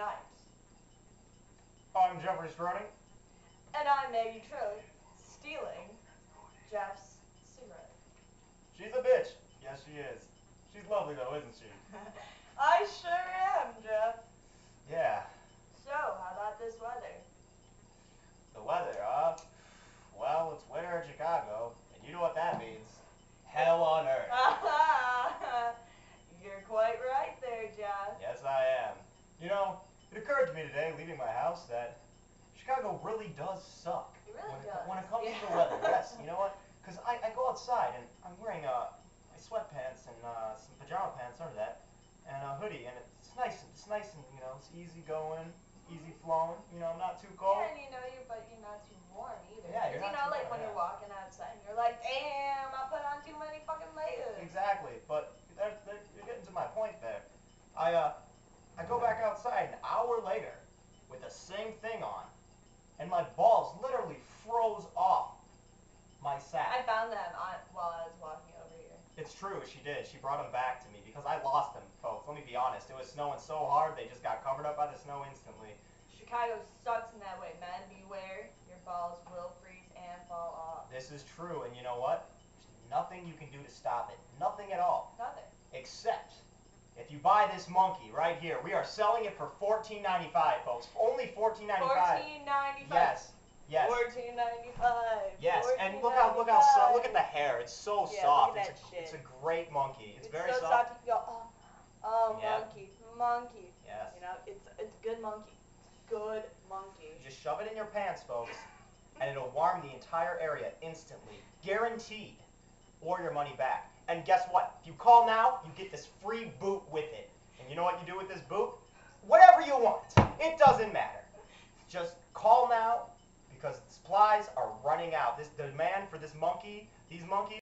tonight. I'm Jeffrey Stroni. And I'm Maggie Trilley, stealing Jeff's cigarette. She's a bitch. Yes, she is. She's lovely, though, isn't she? I sure am, Jeff. Yeah. So, how about this weather? The weather, well, it's winter in Chicago, and you know what that means. Hell on earth. You're quite right there, Jeff. Yes, I am. You know, it occurred to me today, leaving my house, that Chicago really does suck. It really when does. When it comes to the weather, yes. You know what? Because I go outside, and I'm wearing my sweatpants and some pajama pants under that, and a hoodie, and it's nice and it's easy going, easy flowing. You know, I'm not too cold. Yeah, and but you're not too warm either. Yeah, you're not too like warm, when yeah. you're walking outside, and you're like, damn, I put on too many fucking layers. Exactly, but you're getting to my point there. I go back outside an hour later with the same thing on, and my balls literally froze off my sack. I found them while I was walking over here. It's true, she did. She brought them back to me because I lost them, folks. Let me be honest. It was snowing so hard, they just got covered up by the snow instantly. Chicago sucks in that way, man. Beware, your balls will freeze and fall off. This is true, and you know what? There's nothing you can do to stop it. Nothing at all. Nothing. Except if you buy this monkey right here. We are selling it for $14.95, folks. Only $14.95. $14.95. Yes. Yes. $14.95. Yes, and look $14.95. look at the hair. It's so Yeah, soft. look at that shit. It's a great monkey. It's very so soft. You go, oh, Yeah. monkey. Yes. You know, it's a good monkey. Good monkey. Just shove it in your pants, folks, and it'll warm the entire area instantly. Guaranteed. Or your money back. And guess what? If you call now, you get this free boot with it. And you know what you do with this boot? Whatever you want. It doesn't matter. Just call now because supplies are running out. The demand for this monkey, these monkeys,